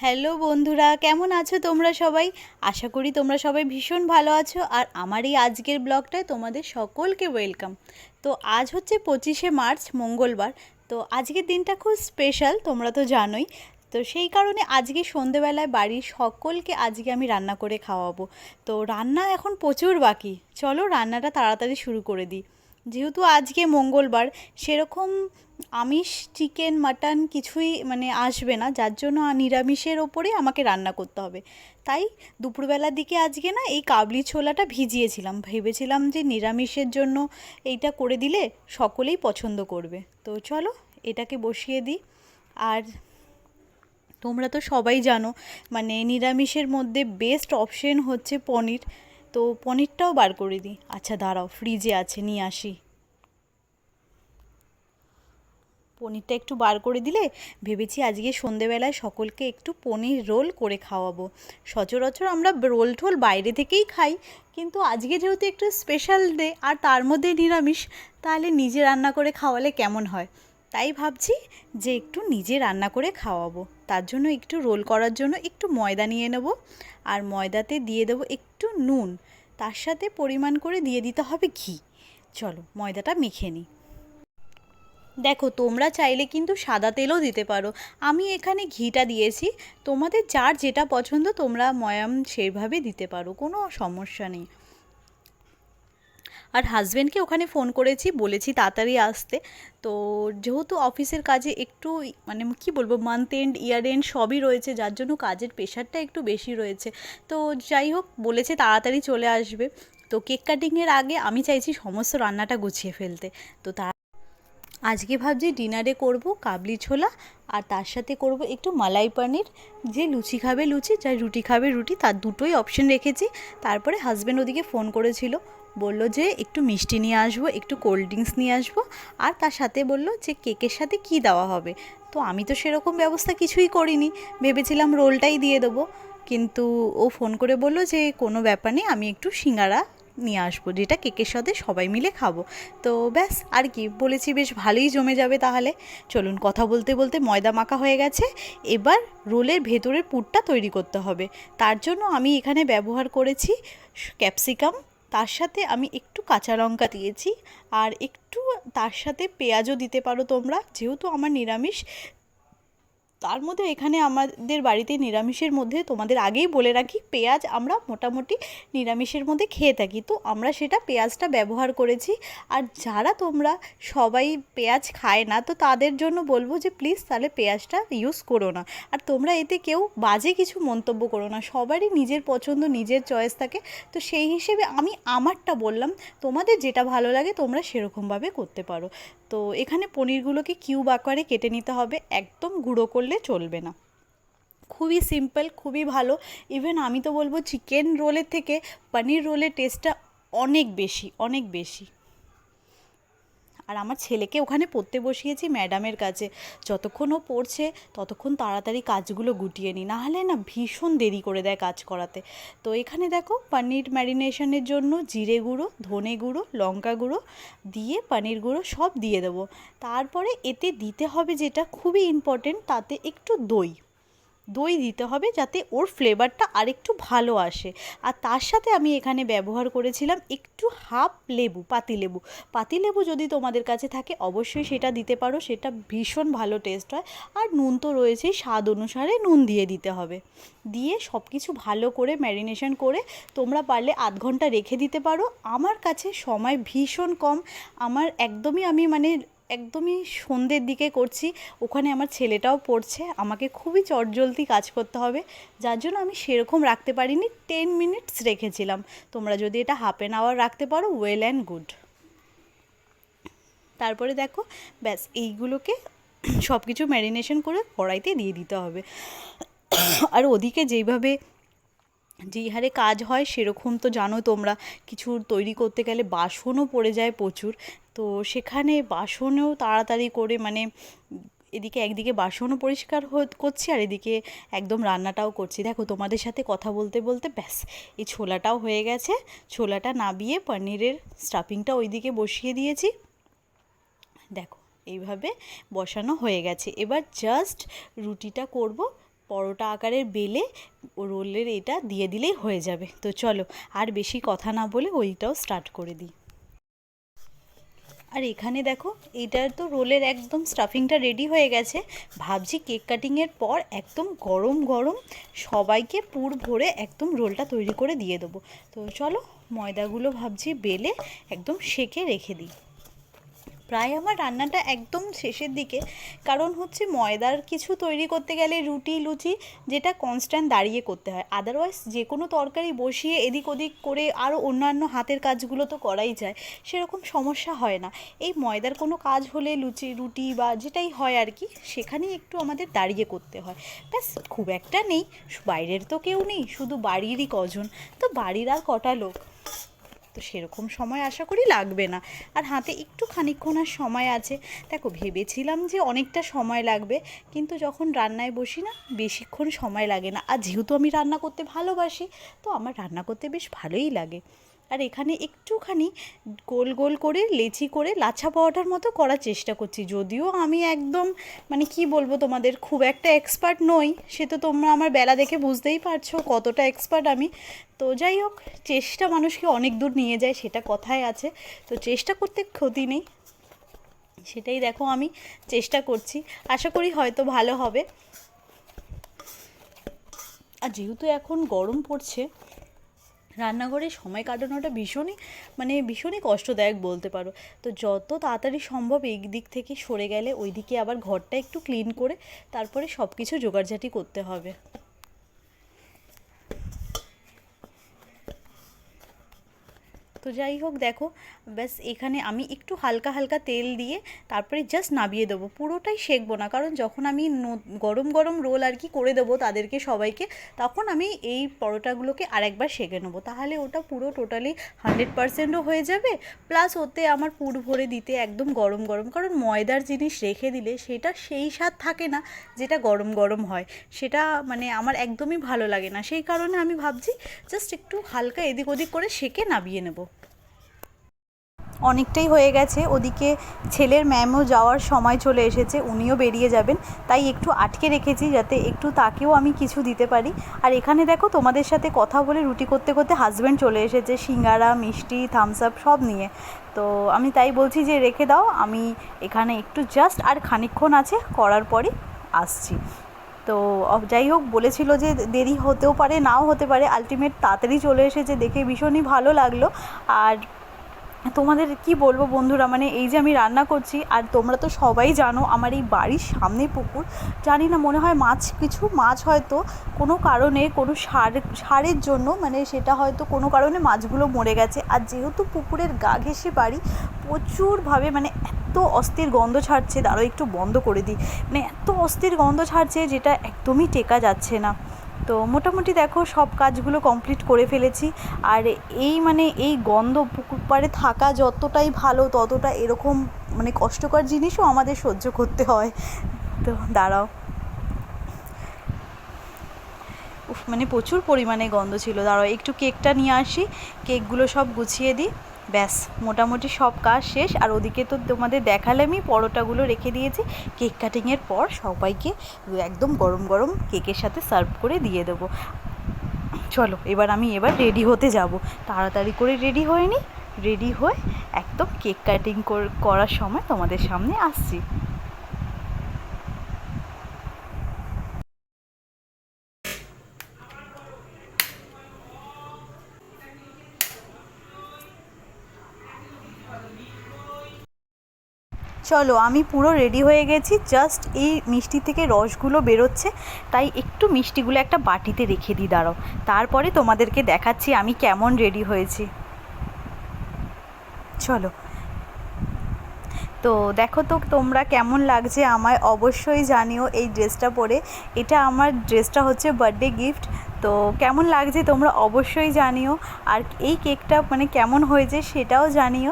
Hello বন্ধুরা, কেমন আছো তোমরা সবাই? আশা করি তোমরা সবাই ভীষণ ভালো আছো। আর আমার এই আজকের ব্লগটায় তোমাদের সকলকে ওয়েলকাম। তো আজ হচ্ছে 25শে মার্চ, মঙ্গলবার। তো আজকের দিনটা খুব স্পেশাল, তোমরা তো জানোই। তো সেই কারণে আজকে সন্ধেবেলায় বাড়ির সকলকে আজকে আমি রান্না করে খাওয়াবো। তো রান্না এখন প্রচুর বাকি, চলো রান্নাটা তাড়াতাড়ি শুরু করে দিই। যেহেতু আজকে মঙ্গলবার, সেরকম আমিষ চিকেন মাটন কিছুই আসবে না, যার জন্য নিরামিষের ওপরেই আমাকে রান্না করতে হবে। তাই দুপুরবেলার দিকে আজকে না এই কাবলি ছোলাটা ভিজিয়েছিলাম, ভেবেছিলাম যে নিরামিষের জন্য এইটা করে দিলে সকলেই পছন্দ করবে। তো চলো এটাকে বসিয়ে দিই। আর তোমরা তো সবাই জানো নিরামিষের মধ্যে বেস্ট অপশন হচ্ছে পনির। তো পনিরটাও বার করে দিই। আচ্ছা দাঁড়াও, ফ্রিজে আছে, নিয়ে আসি। পনিরটা একটু বার করে দিলে ভেবেছি আজকে সন্ধেবেলায় সকলকে একটু পনির রোল করে খাওয়াবো। সচরাচর আমরা রোল টোল বাইরে থেকেই খাই, কিন্তু আজকে যেহেতু একটু স্পেশাল ডে আর তার মধ্যে নিরামিষ, তাহলে নিজে রান্না করে খাওয়ালে কেমন হয়। তাই ভাবছি যে একটু নিজে রান্না করে খাওয়াবো। তার জন্য একটু রোল করার জন্য একটু ময়দা নিয়ে নেব, আর ময়দাতে দিয়ে দেবো একটু নুন, তার সাথে পরিমাণ করে দিয়ে দিতে হবে ঘি। চলো ময়দাটা মেখে নিই। দেখো তোমরা চাইলে কিন্তু সাদা তেলও দিতে পারো, আমি এখানে ঘিটা দিয়েছি। তোমাদের যার যেটা পছন্দ তোমরা ময়াম সেইভাবে দিতে পারো, কোনো সমস্যা নেই। আর হাজব্যান্ডকে ওখানে ফোন করেছি, বলেছি তাড়াতাড়ি আসতে। তো যেহেতু অফিসের কাজে একটু কি বলবো, মান্থ এন্ড ইয়ার এন্ড সবই রয়েছে, যার জন্য কাজের প্রেশারটা একটু বেশি রয়েছে। তো যাই হোক, বলেছে তাড়াতাড়ি চলে আসবে। তো কেক কাটিংয়ের আগে আমি চাইছি সমস্ত রান্নাটা গুছিয়ে ফেলতে। তো আজকে ভাবছি ডিনারে করব কাবলি ছোলা, আর তার সাথে করব একটু মালাই পনির। যে লুচি খাবে লুচি, যার রুটি খাবে রুটি, তার দুটোই অপশন রেখেছি। তারপরে হাজব্যান্ড ওদিকে ফোন করেছিল, বলল যে একটু মিষ্টি নিয়ে আসবো, একটু কোল্ড ড্রিঙ্কস নিয়ে আসবো, আর তার সাথে বলল যে কেকের সাথে কি দেওয়া হবে। তো আমি তো সেরকম ব্যবস্থা কিছুই করিনি, ভেবেছিলাম রোলটাই দিয়ে দেবো। কিন্তু ও ফোন করে বলল যে কোনো ব্যাপার নেই, আমি একটু সিঙ্গারা নিয়ে আসবো, যেটা কেকের সাথে সবাই মিলে খাবো। তো ব্যাস, আর কি বলেছি, বেশ ভালোই জমে যাবে তাহলে। চলুন, কথা বলতে বলতে ময়দা মাখা হয়ে গেছে। এবার রোলের ভেতরের পুরটা তৈরি করতে হবে। তার জন্য আমি এখানে ব্যবহার করেছি ক্যাপসিকাম, তার সাথে আমি একটু কাঁচা লঙ্কা দিয়েছি, আর একটু তার সাথে পেঁয়াজও দিতে পারো তোমরা, যেহেতু আমার নিরামিষ। তার মধ্যে এখানে আমাদের বাড়িতে নিরামিষের মধ্যে তোমাদের আগেই বলে রাখি, পেঁয়াজ আমরা মোটামুটি নিরামিষের মধ্যে খেয়ে থাকি, তো আমরা সেটা পেঁয়াজটা ব্যবহার করেছি। আর যারা তোমরা সবাই পেঁয়াজ খায় না, তো তাদের জন্য বলবো যে প্লিজ তাহলে পেঁয়াজটা ইউজ করো না। আর তোমরা এতে কেউ বাজে কিছু মন্তব্য করো না, সবারই নিজের পছন্দ নিজের চয়েস থাকে। তো সেই হিসেবে আমি আমারটা বললাম, তোমাদের যেটা ভালো লাগে তোমরা সেরকমভাবে করতে পারো। তো এখানে পনিরগুলোকে কিউব আকারে কেটে নিতে হবে, একদম গুঁড়ো করলে চলবে না। খুবই সিম্পল, খুবই ভালো। ইভেন আমি তো বলবো চিকেন রোলের থেকে পনির রোলের টেস্টটা অনেক বেশি, অনেক বেশি। আর আমার ছেলেকে ওখানে পড়তে বসিয়েছি ম্যাডামের কাছে। যতক্ষণ ও পড়ছে ততক্ষণ তাড়াতাড়ি কাজগুলো গুটিয়ে নিই, নাহলে না ভীষণ দেরি করে দেয় কাজ করাতে। তো এখানে দেখো পনির ম্যারিনেশনের জন্য জিরে গুঁড়ো, ধনে গুঁড়ো, লঙ্কা গুঁড়ো দিয়ে পনির গুঁড়ো সব দিয়ে দেবো। তারপরে এতে দিতে হবে যেটা খুবই ইম্পর্টেন্ট, তাতে একটু দই। দই দিতে হবে যাতে ওর ফ্লেভারটা আরেকটু ভালো আসে। আর তার সাথে আমি এখানে ব্যবহার করেছিলাম একটু হাফ লেবু, পাতিলেবু। পাতিলেবু যদি তোমাদের কাছে থাকে অবশ্যই সেটা দিতে পারো, সেটা ভীষণ ভালো টেস্ট হয়। আর নুন তো রয়েছেই, স্বাদ অনুসারে নুন দিয়ে দিতে হবে। দিয়ে সব কিছু ভালো করে ম্যারিনেশন করে তোমরা পারলে আধ ঘন্টা রেখে দিতে পারো। আমার কাছে সময় ভীষণ কম, আমার একদমই একদমই সন্ধ্যের দিকে করছি, ওখানে আমার ছেলেটাও পড়ছে, আমাকে খুবই চটজলদি কাজ করতে হবে, যার জন্য আমি সেরকম রাখতে পারিনি, 10 মিনিটস রেখেছিলাম। তোমরা যদি এটা হাফ অ্যান আওয়ার রাখতে পারো, ওয়েল অ্যান্ড গুড। তারপরে দেখো, ব্যাস এইগুলোকে সব কিছু ম্যারিনেশন করে কড়াইতে দিয়ে দিতে হবে। আর ওদিকে যেই হারে কাজ হয় সেরকম তো জানো তোমরা, কিছু তৈরি করতে গেলে বাসনও পড়ে যায় প্রচুর। তো সেখানে বাসনেও তাড়াতাড়ি করে এদিকে একদিকে বাসনও পরিষ্কার করছি, আর এদিকে একদম রান্নাটাও করছি। দেখো তোমাদের সাথে কথা বলতে বলতে ব্যাস এই ছোলাটাও হয়ে গেছে। ছোলাটা নাবিয়ে পনিরের স্টাফিংটা ওইদিকে বসিয়ে দিয়েছি। দেখো এইভাবে বসানো হয়ে গেছে। এবার জাস্ট রুটিটা করব, পরোটা আকারের বেলে রোলের এটা দিয়ে দিলেই হয়ে যাবে। তো চলো আর বেশি কথা না বলে ওইটাও স্টার্ট করে দিই। আর এখানে দেখো এইটার তো রোলের একদম স্টাফিংটা রেডি হয়ে গেছে। ভাবছি কেক কাটিংয়ের পর একদম গরম গরম সবাইকে পুর ভরে একদম রোলটা তৈরি করে দিয়ে দেবো। তো চলো ময়দাগুলো ভাবছি বেলে একদম সেঁকে রেখে দিই। প্রায় আমার রান্নাটা একদম শেষের দিকে, কারণ হচ্ছে ময়দার কিছু তৈরি করতে গেলে রুটি লুচি যেটা কনস্ট্যান্ট দাঁড়িয়ে করতে হয়, আদারওয়াইজ যে কোনো তরকারি বসিয়ে এদিক ওদিক করে আরও অন্যান্য হাতের কাজগুলো তো করাই যায়, সেরকম সমস্যা হয় না। এই ময়দার কোনো কাজ হলে লুচি রুটি বা যেটাই হয় আর কি, সেখানেই একটু আমাদের দাঁড়িয়ে করতে হয়। ব্যাস খুব একটা নেই, বাইরের তো কেউ নেই, শুধু বাড়িরই কজন, তো বাড়ির আর কটা লোক, তো সেরকম সময় আশা করি লাগবে না। আর হাতে একটু খানিকক্ষণ আর সময় আছে। দেখো ভেবেছিলাম যে অনেকটা সময় লাগবে, কিন্তু যখন রান্নায় বসি না বেশিক্ষণ সময় লাগে না। আর যেহেতু আমি রান্না করতে ভালোবাসি, তো আমার রান্না করতে বেশ ভালোই লাগে। আর এখানে একটুখানি গোল গোল করে লেচি করে লাচ্ছা পরোটার মতো করার চেষ্টা করছি, যদিও আমি একদম মানে কি বলবো তোমাদের, খুব একটা এক্সপার্ট নই, সে তো তোমরা আমার বেলা দেখে বুঝতেই পারছো কতটা এক্সপার্ট আমি। তো যাই হোক, চেষ্টা মানুষকে অনেক দূর নিয়ে যায়, সেটা কথায় আছে। তো চেষ্টা করতে ক্ষতি নেই, সেটাই দেখো আমি চেষ্টা করছি, আশা করি হয়তো ভালো হবে। আর যেহেতু এখন গরম পড়ছে, রান্নাঘরে সময় কাটানোটা ভীষণই কষ্টদায়ক বলতে পারো। তো যত তাড়াতাড়ি সম্ভব এই দিক থেকে সরে গেলে ওই দিকে আবার ঘরটা একটু ক্লিন করে তারপরে সব কিছু জোগাড়জাটি করতে হবে। তো যাই হোক দেখো, ব্যাস এখানে আমি একটু হালকা হালকা তেল দিয়ে তারপরে জাস্ট নামিয়ে দেবো, পুরোটাই সেঁকবো না, কারণ যখন আমি গরম গরম রোল আর কি করে দেবো তাদেরকে সবাইকে, তখন আমি এই পরোটাগুলোকে আরেকবার সেঁকে নেবো, তাহলে ওটা পুরো টোটালি 100%ও হয়ে যাবে, প্লাস ওতে আমার পুর ভরে দিতে একদম গরম গরম, কারণ ময়দার জিনিস রেখে দিলে সেটা সেই স্বাদ থাকে না যেটা গরম গরম হয়, সেটা মানে আমার একদমই ভালো লাগে না। সেই কারণে আমি ভাবছি জাস্ট একটু হালকা এদিক ওদিক করে সেঁকে নামিয়ে নেব। অনেকটাই হয়ে গেছে, ওদিকে ছেলের ম্যামও যাওয়ার সময় চলে এসেছে, উনিও বেরিয়ে যাবেন, তাই একটু আটকে রেখেছি যাতে একটু তাকেও আমি কিছু দিতে পারি। আর এখানে দেখো তোমাদের সাথে কথা বলে রুটি করতে করতে হাজব্যান্ড চলে এসেছে সিঙ্গারা মিষ্টি থামস আপ সব নিয়ে। তো আমি তাই বলছি যে রেখে দাও, আমি এখানে একটু জাস্ট আর খানিকক্ষণ আছে করার পরই আসছি। তো যাই হোক, বলেছিল যে দেরি হতেও পারে নাও হতে পারে, আলটিমেট তাড়াতাড়ি চলে এসেছে, দেখে ভীষণই ভালো লাগলো। আর তোমাদের কি বলবো বন্ধুরা, মানে এই যে আমি রান্না করছি, আর তোমরা তো সবাই জানো আমার এই বাড়ির সামনে পুকুর, জানি না মনে হয় কিছু মাছ হয়তো কোনো কারণে কোনো সারের জন্য, মানে সেটা হয়তো কোনো কারণে মাছগুলো মরে গেছে। আর যেহেতু পুকুরের গা ঘেঁষে বাড়ি, প্রচুরভাবে মানে এত অস্থির গন্ধ ছাড়ছে, দাঁড়াও একটু বন্ধ করে দিই, মানে এত অস্থির গন্ধ ছাড়ছে যেটা একদমই টেকা যাচ্ছে না। তো মোটামুটি দেখো সব কাজগুলো কমপ্লিট করে ফেলেছি। আর এই গন্ধ পুকুর পাড়ে থাকা যতটাই ভালো, ততটা এরকম মানে কষ্টকর জিনিসও আমাদের সহ্য করতে হয়। তো দাঁড়াও, মানে প্রচুর পরিমাণে গন্ধ ছিল, দাঁড়াও একটু কেকটা নিয়ে আসি, কেকগুলো সব গুছিয়ে দিই, ব্যাস মোটামুটি সব কাজ শেষ। আর ওদিকে তো তোমাদের দেখালামই পরোটাগুলো রেখে দিয়েছি, কেক কাটিংয়ের পর সবাইকে একদম গরম গরম কেকের সাথে সার্ভ করে দিয়ে দেবো। চলো আমি রেডি হতে যাব, তাড়াতাড়ি করে রেডি হয়ে নিই, রেডি হয়ে একদম কেক কাটিং করার সময় তোমাদের সামনে আসছি। চলো আমি পুরো রেডি হয়ে গেছি, জাস্ট এই মিষ্টি থেকে রসগুলো বেরোচ্ছে, তাই একটু মিষ্টিগুলো একটা বাটিতে রেখে দিই, দাঁড়াও তারপরে তোমাদেরকে দেখাচ্ছি আমি কেমন রেডি হয়েছি। চলো, তো দেখো তো তোমরা কেমন লাগছে আমায় অবশ্যই জানিও এই ড্রেসটা পরে, এটা আমার ড্রেসটা হচ্ছে বার্থডে গিফট। তো কেমন লাগছে তোমরা অবশ্যই জানিও, আর এই কেকটা মানে কেমন হয়েছে সেটাও জানিও,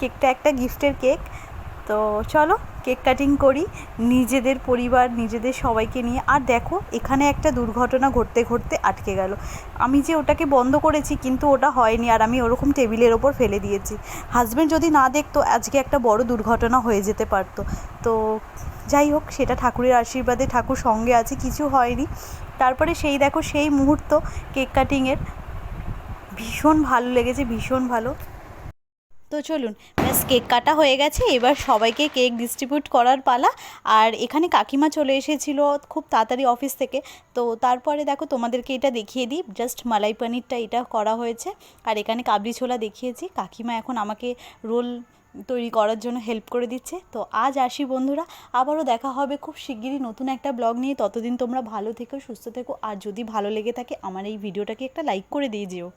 কেকটা একটা গিফটের কেক। তো চলো কেক কাটিং করি নিজেদের পরিবার নিজেদের সবাইকে নিয়ে। আর দেখো এখানে একটা দুর্ঘটনা ঘটতে ঘটতে আটকে গেল। আমি যে ওটাকে বন্ধ করেছি কিন্তু ওটা হয়নি, আর আমি ওরকম টেবিলের ওপর ফেলে দিয়েছি। হাজব্যান্ড যদি না দেখতো আজকে একটা বড় দুর্ঘটনা হয়ে যেতে পারতো। তো যাই হোক, সেটা ঠাকুরের আশীর্বাদে, ঠাকুর সঙ্গে আছে, কিছু হয়নি। তারপরে সেই দেখো সেই মুহূর্ত কেক কাটিংয়ের, ভীষণ ভালো লেগেছে, ভীষণ ভালো। তো চলুন, ব্যাস কেক কাটা হয়ে গেছে, এবার সবাইকে কেক ডিস্ট্রিবিউট করার পালা। আর এখানে কাকিমা চলে এসেছিল খুব তাড়াতাড়ি অফিস থেকে। তো তারপরে দেখো তোমাদেরকে এটা দেখিয়ে দিই, জাস্ট মালাই পনিরটা এটা করা হয়েছে। আর এখানে কাবলি ছোলা দেখিয়েছি, কাকিমা এখন আমাকে রোল তৈরি করার জন্য হেল্প করে দিচ্ছে। তো আজ আসি বন্ধুরা, আবারও দেখা হবে খুব শিগগিরই নতুন একটা ব্লগ নিয়ে। ততদিন তোমরা ভালো থেকো, সুস্থ থেকো, আর যদি ভালো লেগে থাকে আমার এই ভিডিওটাকে একটা লাইক করে দিয়ে যেও।